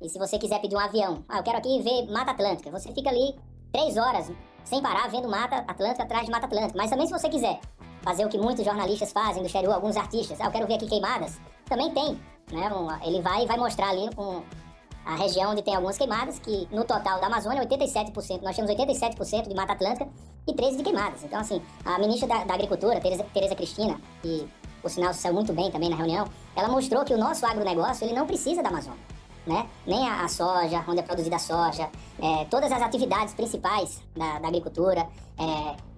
E se você quiser pedir um avião, eu quero aqui ver Mata Atlântica, você fica ali 3 horas sem parar vendo Mata Atlântica atrás de Mata Atlântica. Mas também se você quiser fazer o que muitos jornalistas fazem do exterior, alguns artistas, eu quero ver aqui queimadas, também tem, né? Ele vai mostrar ali com a região onde tem algumas queimadas, que no total da Amazônia, 87%, nós temos 87% de Mata Atlântica e 13% de queimadas. Então, assim, a ministra da Agricultura, Tereza Cristina, que, por sinal, saiu muito bem também na reunião, ela mostrou que o nosso agronegócio, ele não precisa da Amazônia, né? Nem a soja, onde é produzida a soja, todas as atividades principais da agricultura,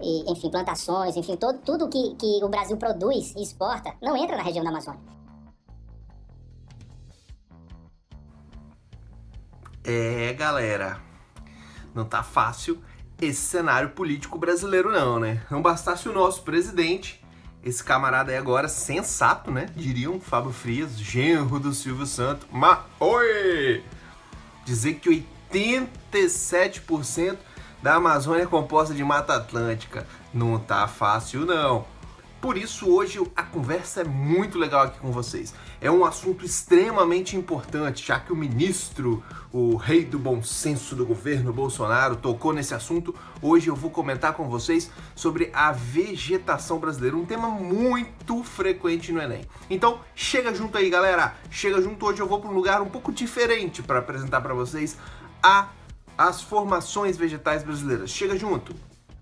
enfim, plantações, enfim, tudo que o Brasil produz e exporta, não entra na região da Amazônia. Galera, não tá fácil esse cenário político brasileiro não, né? Não bastasse o nosso presidente, esse camarada aí agora sensato, né? Diriam Fábio Frias, genro do Silvio Santos, dizer que 87% da Amazônia é composta de Mata Atlântica. Não tá fácil não. Por isso, hoje a conversa é muito legal aqui com vocês. É um assunto extremamente importante, já que o ministro, o rei do bom senso do governo Bolsonaro, tocou nesse assunto. Hoje eu vou comentar com vocês sobre a vegetação brasileira, um tema muito frequente no Enem. Então, chega junto aí, galera. Chega junto, hoje eu vou para um lugar um pouco diferente para apresentar para vocês as formações vegetais brasileiras. Chega junto.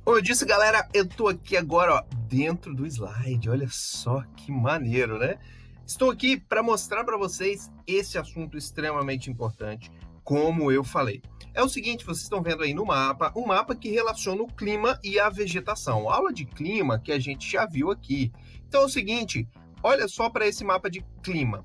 Como eu disse, galera, eu tô aqui agora, ó, dentro do slide. Olha só que maneiro, né? Estou aqui para mostrar para vocês esse assunto extremamente importante, como eu falei. É o seguinte, vocês estão vendo aí no mapa, um mapa que relaciona o clima e a vegetação. Aula de clima que a gente já viu aqui. Então é o seguinte, olha só para esse mapa de clima.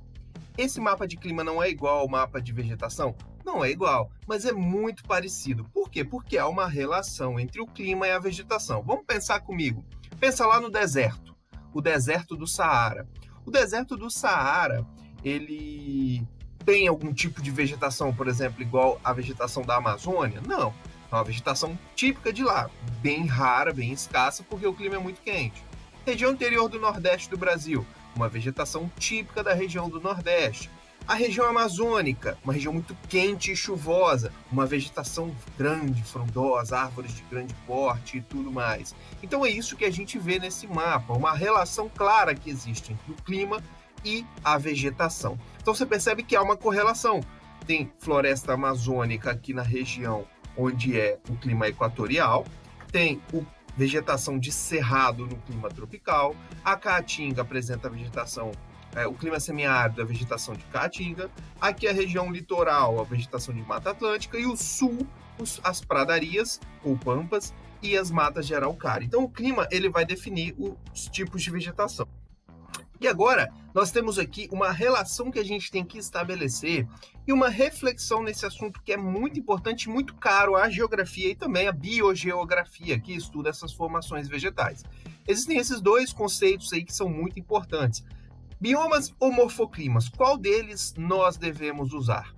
Esse mapa de clima não é igual ao mapa de vegetação? Não é igual, mas é muito parecido. Por quê? Porque há uma relação entre o clima e a vegetação. Vamos pensar comigo. Pensa lá no deserto, o deserto do Saara. O deserto do Saara, ele tem algum tipo de vegetação, por exemplo, igual a vegetação da Amazônia? Não, é uma vegetação típica de lá, bem rara, bem escassa, porque o clima é muito quente. Região interior do Nordeste do Brasil, uma vegetação típica da região do Nordeste. A região amazônica, uma região muito quente e chuvosa, uma vegetação grande, frondosa, árvores de grande porte e tudo mais. Então é isso que a gente vê nesse mapa, uma relação clara que existe entre o clima e a vegetação. Então você percebe que há uma correlação. Tem floresta amazônica aqui na região onde é o clima equatorial, tem vegetação de cerrado no clima tropical, a Caatinga apresenta vegetação o clima semiárido, a vegetação de Caatinga, aqui a região litoral, a vegetação de Mata Atlântica, e o sul, as pradarias ou pampas e as matas de araucária. Então o clima ele vai definir os tipos de vegetação. E agora nós temos aqui uma relação que a gente tem que estabelecer e uma reflexão nesse assunto que é muito importante e muito caro à geografia e também à biogeografia, que estuda essas formações vegetais. Existem esses dois conceitos aí que são muito importantes. Biomas ou morfoclimas, qual deles nós devemos usar?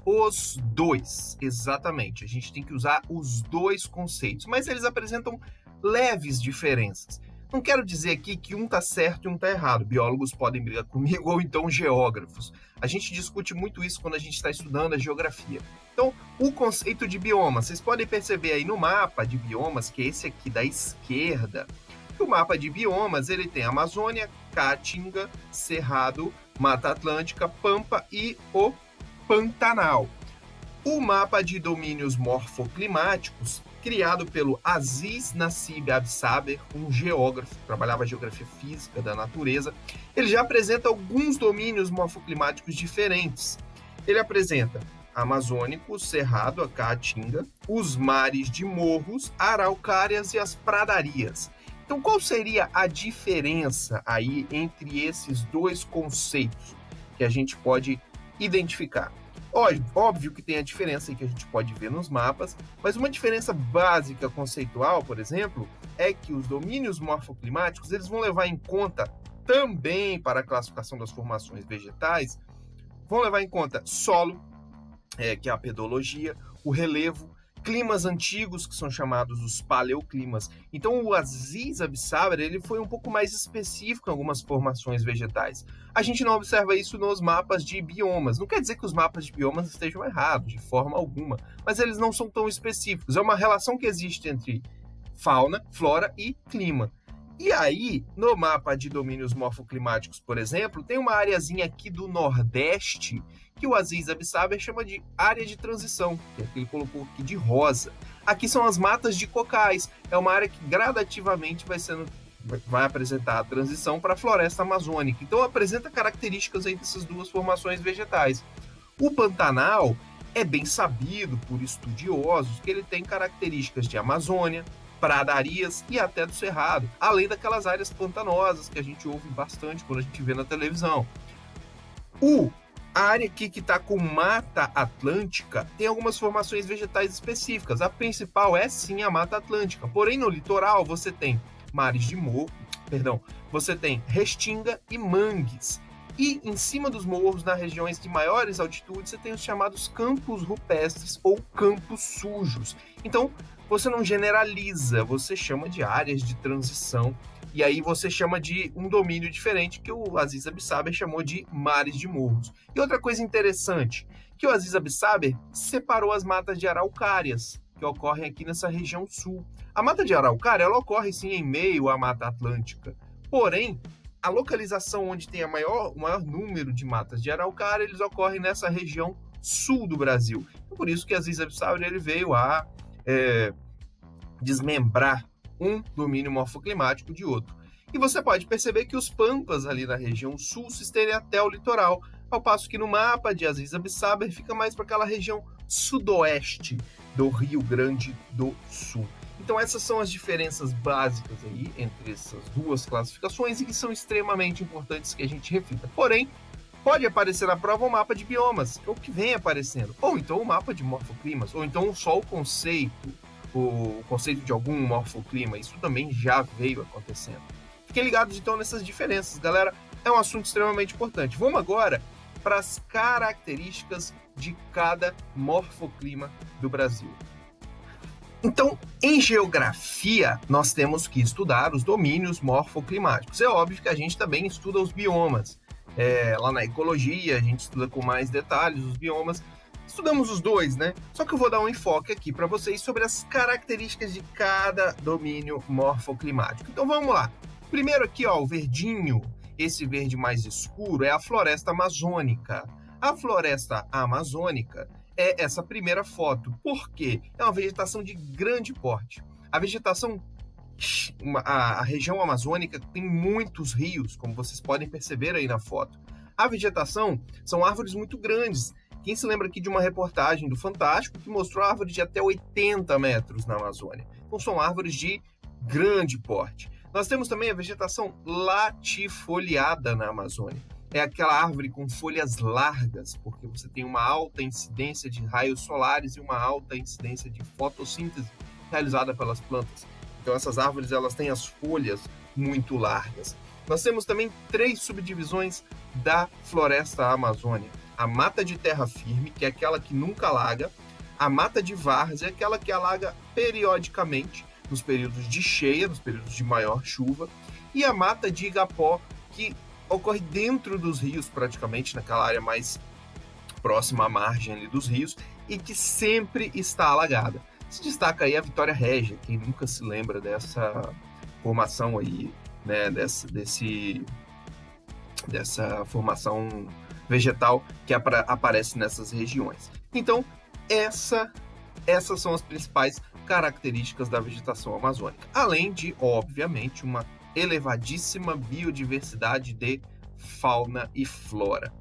Os dois, exatamente. A gente tem que usar os dois conceitos, mas eles apresentam leves diferenças. Não quero dizer aqui que um está certo e um está errado. Biólogos podem brigar comigo ou então geógrafos. A gente discute muito isso quando a gente está estudando a geografia. Então, o conceito de bioma, vocês podem perceber aí no mapa de biomas, que é esse aqui da esquerda, o mapa de biomas ele tem Amazônia, Caatinga, Cerrado, Mata Atlântica, Pampa e o Pantanal. O mapa de domínios morfoclimáticos, criado pelo Aziz Nassib Absaber, um geógrafo que trabalhava geografia física da natureza, ele já apresenta alguns domínios morfoclimáticos diferentes. Ele apresenta amazônico, cerrado, a Caatinga, os mares de morros, araucárias e as pradarias. Então, qual seria a diferença aí entre esses dois conceitos que a gente pode identificar? Óbvio que tem a diferença aí que a gente pode ver nos mapas, mas uma diferença básica conceitual, por exemplo, é que os domínios morfoclimáticos eles vão levar em conta também para a classificação das formações vegetais, vão levar em conta solo, que é a pedologia, o relevo, climas antigos, que são chamados os paleoclimas. Então o Aziz Absaber, ele foi um pouco mais específico em algumas formações vegetais. A gente não observa isso nos mapas de biomas. Não quer dizer que os mapas de biomas estejam errados, de forma alguma, mas eles não são tão específicos. É uma relação que existe entre fauna, flora e clima. E aí, no mapa de domínios morfoclimáticos, por exemplo, tem uma areazinha aqui do Nordeste que o Aziz Absaber chama de área de transição, que é que ele colocou aqui de rosa. Aqui são as matas de cocais. É uma área que gradativamente vai apresentar a transição para a floresta amazônica. Então apresenta características entre essas duas formações vegetais. O Pantanal é bem sabido por estudiosos que ele tem características de Amazônia, pradarias e até do Cerrado, além daquelas áreas pantanosas que a gente ouve bastante quando a gente vê na televisão. A área aqui que está com Mata Atlântica tem algumas formações vegetais específicas. A principal é sim a Mata Atlântica, porém no litoral você tem mares de morro, você tem restinga e mangues. E em cima dos morros, nas regiões de maiores altitudes, você tem os chamados campos rupestres ou campos sujos. Então, você não generaliza, você chama de áreas de transição, e aí você chama de um domínio diferente que o Aziz Absaber chamou de mares de morros. E outra coisa interessante, que o Aziz Absaber separou as matas de araucárias, que ocorrem aqui nessa região sul. A mata de araucária, ela ocorre sim em meio à Mata Atlântica, porém, a localização onde tem o maior número de matas de araucária, eles ocorrem nessa região sul do Brasil. Por isso que Aziz Absaber ele veio a desmembrar um domínio morfoclimático de outro. E você pode perceber que os pampas ali na região sul se estendem até o litoral, ao passo que no mapa de Aziz Absaber fica mais para aquela região sudoeste do Rio Grande do Sul. Então essas são as diferenças básicas aí entre essas duas classificações e que são extremamente importantes que a gente reflita. Porém, pode aparecer na prova um mapa de biomas, ou que vem aparecendo, ou então um mapa de morfoclimas, ou então só o conceito de algum morfoclima. Isso também já veio acontecendo. Fiquem ligados então nessas diferenças, galera. É um assunto extremamente importante. Vamos agora para as características de cada morfoclima do Brasil. Então, em geografia, nós temos que estudar os domínios morfoclimáticos. É óbvio que a gente também estuda os biomas. Lá na ecologia, a gente estuda com mais detalhes os biomas. Estudamos os dois, né? Só que eu vou dar um enfoque aqui para vocês sobre as características de cada domínio morfoclimático. Então vamos lá. Primeiro aqui, ó, o verdinho, esse verde mais escuro, é a floresta amazônica. A floresta amazônica é essa primeira foto. Por quê? É uma vegetação de grande porte. A vegetação, a região amazônica tem muitos rios, como vocês podem perceber aí na foto. A vegetação são árvores muito grandes. Quem se lembra aqui de uma reportagem do Fantástico que mostrou árvores de até 80 metros na Amazônia? Então são árvores de grande porte. Nós temos também a vegetação latifoliada na Amazônia. É aquela árvore com folhas largas, porque você tem uma alta incidência de raios solares e uma alta incidência de fotossíntese realizada pelas plantas. Então essas árvores elas têm as folhas muito largas. Nós temos também 3 subdivisões da floresta amazônica. A mata de terra firme, que é aquela que nunca alaga. A mata de várzea, aquela que alaga periodicamente, nos períodos de cheia, nos períodos de maior chuva. E a mata de igapó, que ocorre dentro dos rios, praticamente, naquela área mais próxima à margem ali dos rios, e que sempre está alagada. Se destaca aí a Vitória Régia, quem nunca se lembra dessa formação aí, né, dessa formação vegetal que aparece nessas regiões. Então, essas são as principais características da vegetação amazônica, além de, obviamente, uma elevadíssima biodiversidade de fauna e flora.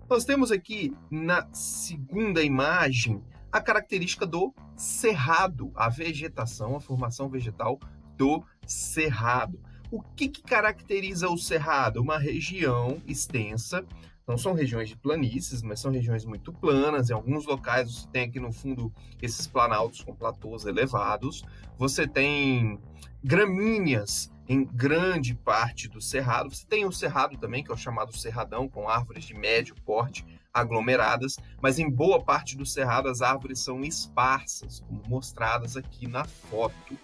Nós temos aqui na segunda imagem a característica do cerrado, a vegetação, a formação vegetal do cerrado. O que caracteriza o cerrado? Uma região extensa. Não são regiões de planícies, mas são regiões muito planas. Em alguns locais você tem aqui no fundo esses planaltos com platôs elevados. Você tem gramíneas em grande parte do cerrado. Você tem o cerrado também, que é o chamado cerradão, com árvores de médio porte, aglomeradas, mas em boa parte do cerrado as árvores são esparsas, como mostradas aqui na foto.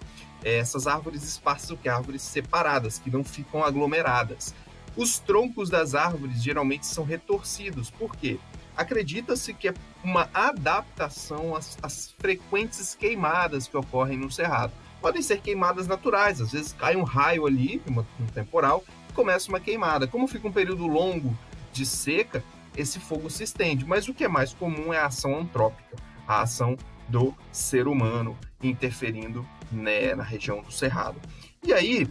Essas árvores esparsas, o que? Árvores separadas, que não ficam aglomeradas. Os troncos das árvores geralmente são retorcidos. Por quê? Acredita-se que é uma adaptação às frequentes queimadas que ocorrem no cerrado. Podem ser queimadas naturais, às vezes cai um raio ali, um temporal, e começa uma queimada. Como fica um período longo de seca, esse fogo se estende. Mas o que é mais comum é a ação antrópica, a ação do ser humano interferindo, né, na região do cerrado. E aí,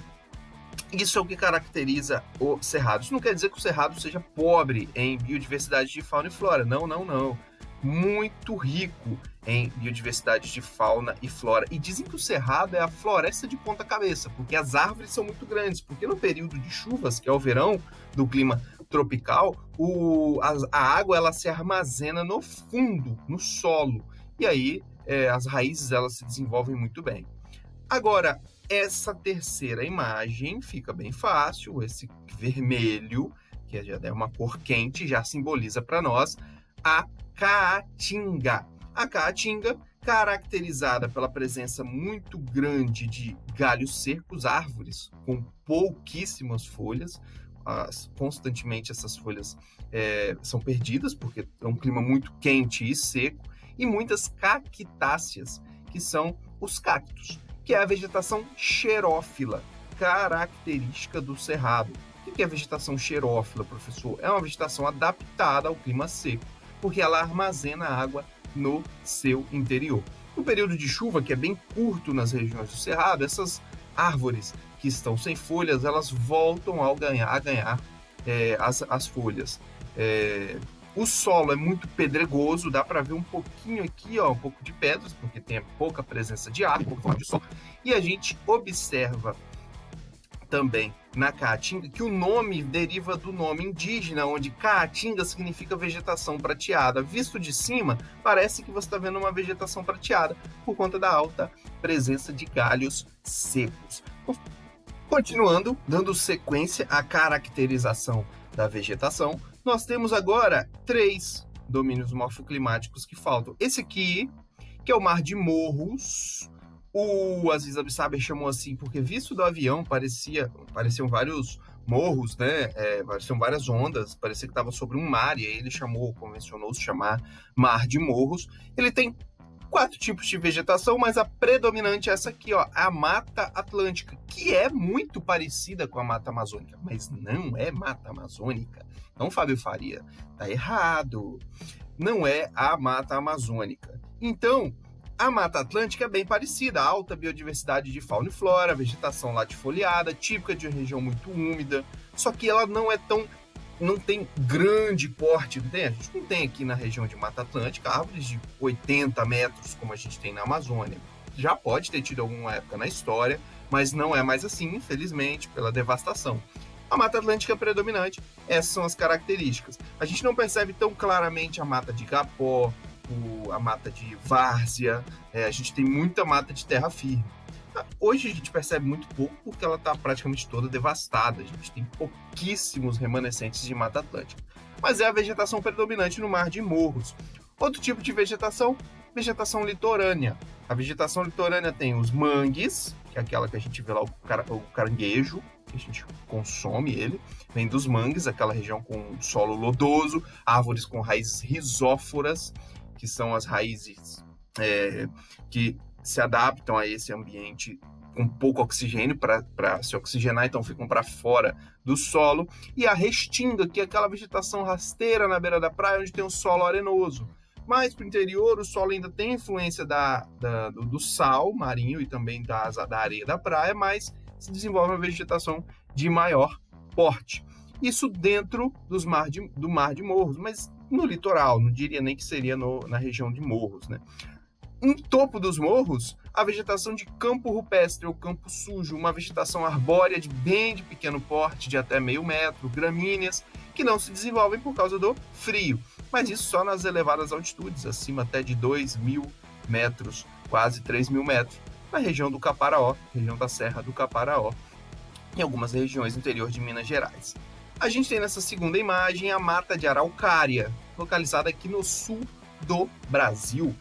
isso é o que caracteriza o cerrado. Isso não quer dizer que o cerrado seja pobre em biodiversidade de fauna e flora. Não, não, não. Muito rico em biodiversidade de fauna e flora. E dizem que o cerrado é a floresta de ponta cabeça, porque as árvores são muito grandes. Porque no período de chuvas, que é o verão do clima tropical, a água ela se armazena no fundo, no solo. E aí as raízes elas se desenvolvem muito bem. Agora, essa terceira imagem fica bem fácil. Esse vermelho, que já é uma cor quente, já simboliza para nós a caatinga. A caatinga, caracterizada pela presença muito grande de galhos secos, árvores com pouquíssimas folhas. Constantemente essas folhas são perdidas, porque é um clima muito quente e seco. E muitas cactáceas, que são os cactos, que é a vegetação xerófila, característica do cerrado. O que é vegetação xerófila, professor? É uma vegetação adaptada ao clima seco, porque ela armazena água no seu interior. No período de chuva, que é bem curto nas regiões do cerrado, essas árvores que estão sem folhas, elas voltam a ganhar as folhas. O solo é muito pedregoso, dá para ver um pouquinho aqui, ó, um pouco de pedras, porque tem pouca presença de ar, pouca forma de sol. E a gente observa também na caatinga que o nome deriva do nome indígena, onde caatinga significa vegetação prateada. Visto de cima, parece que você está vendo uma vegetação prateada, por conta da alta presença de galhos secos. Continuando, dando sequência à caracterização da vegetação, nós temos agora 3 domínios morfoclimáticos que faltam. Esse aqui, que é o Mar de Morros. O Aziz Absaber chamou assim porque, visto do avião, pareciam vários morros, né? Pareciam várias ondas, parecia que estava sobre um mar, e aí ele convencionou se chamar Mar de Morros. Ele tem 4 tipos de vegetação, mas a predominante é essa aqui, ó, a Mata Atlântica, que é muito parecida com a Mata Amazônica, mas não é Mata Amazônica. Não, Fábio Faria, tá errado. Não é a Mata Amazônica. Então, a Mata Atlântica é bem parecida, alta biodiversidade de fauna e flora, vegetação latifoliada, típica de uma região muito úmida, só que ela não tem grande porte, não tem? A gente não tem aqui na região de Mata Atlântica árvores de 80 metros, como a gente tem na Amazônia. Já pode ter tido alguma época na história, mas não é mais assim, infelizmente, pela devastação. A Mata Atlântica é predominante, essas são as características. A gente não percebe tão claramente a mata de Igapó, a mata de várzea, a gente tem muita mata de terra firme. Hoje a gente percebe muito pouco porque ela está praticamente toda devastada, a gente tem pouquíssimos remanescentes de Mata Atlântica. Mas é a vegetação predominante no Mar de Morros. Outro tipo de vegetação litorânea. A vegetação litorânea tem os mangues, que é aquela que a gente vê lá, o caranguejo, que a gente consome ele, vem dos mangues, aquela região com solo lodoso, árvores com raízes rizóforas, que são as raízes que se adaptam a esse ambiente com pouco oxigênio para se oxigenar, então ficam para fora do solo. E a restinga, que é aquela vegetação rasteira na beira da praia, onde tem um solo arenoso. Mais para o interior, o solo ainda tem influência do sal marinho e também da areia da praia, mas se desenvolve uma vegetação de maior porte. Isso dentro do Mar de Morros, mas no litoral, não diria nem que seria na região de Morros, né? Em topo dos morros, a vegetação de campo rupestre ou campo sujo, uma vegetação arbórea bem de pequeno porte, de até meio metro, gramíneas, que não se desenvolvem por causa do frio, mas isso só nas elevadas altitudes, acima até de 2.000 metros, quase 3.000 metros, na região do Caparaó, região da Serra do Caparaó, em algumas regiões do interior de Minas Gerais. A gente tem nessa segunda imagem a mata de araucária. localizada aqui no sul do Brasil.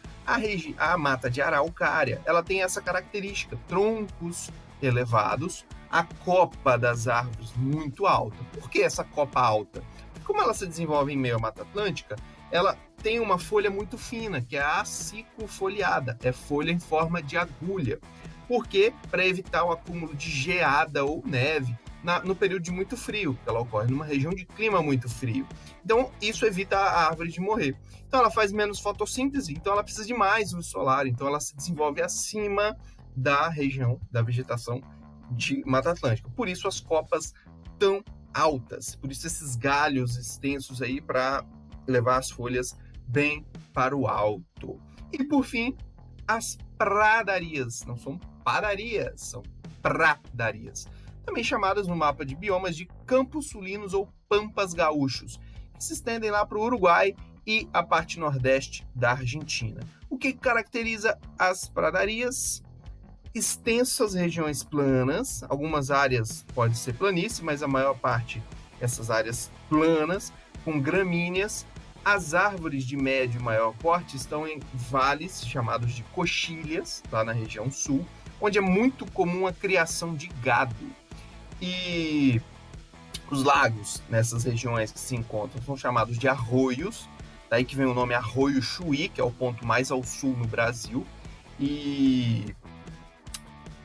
A mata de araucária, ela tem essa característica, troncos elevados, a copa das árvores muito alta. Por que essa copa alta? Como ela se desenvolve em meio à Mata Atlântica, ela tem uma folha muito fina, que é a acicofoliada, é folha em forma de agulha. Por quê? Para evitar o acúmulo de geada ou neve no período de muito frio, que ela ocorre numa região de clima muito frio. Então, isso evita a árvore de morrer. Então, ela faz menos fotossíntese, então ela precisa de mais luz solar, então ela se desenvolve acima da região da vegetação de Mata Atlântica. Por isso, as copas tão altas, por isso esses galhos extensos aí para levar as folhas bem para o alto. E por fim, as pradarias, não são padarias, são pradarias, também chamadas no mapa de biomas de campos sulinos ou pampas gaúchos, que se estendem lá para o Uruguai e a parte nordeste da Argentina. O que caracteriza as pradarias? Extensas regiões planas, algumas áreas podem ser planície, mas a maior parte essas áreas planas, com gramíneas. As árvores de médio e maior porte estão em vales chamados de coxilhas, lá na região sul, onde é muito comum a criação de gado. E os lagos nessas regiões que se encontram são chamados de arroios, daí que vem o nome Arroio Chuí, que é o ponto mais ao sul no Brasil. E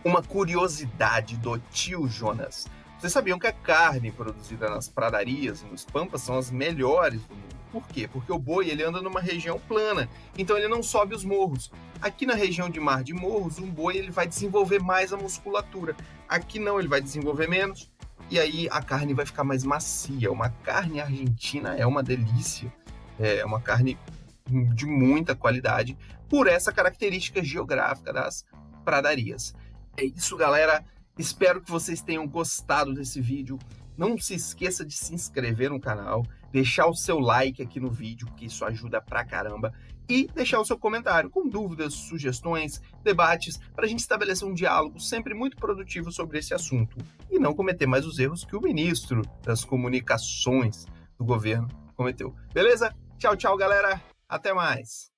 uma curiosidade do tio Jonas: vocês sabiam que a carne produzida nas pradarias e nos pampas são as melhores do mundo? Por quê? Porque o boi ele anda numa região plana, então ele não sobe os morros. Aqui na região de mar de morros, um boi ele vai desenvolver mais a musculatura. Aqui não, ele vai desenvolver menos, e aí a carne vai ficar mais macia. Uma carne argentina é uma delícia, é uma carne de muita qualidade, por essa característica geográfica das pradarias. É isso, galera. Espero que vocês tenham gostado desse vídeo. Não se esqueça de se inscrever no canal, deixar o seu like aqui no vídeo, que isso ajuda pra caramba, e deixar o seu comentário com dúvidas, sugestões, debates, para a gente estabelecer um diálogo sempre muito produtivo sobre esse assunto e não cometer mais os erros que o ministro das comunicações do governo cometeu. Beleza? Tchau, tchau, galera. Até mais.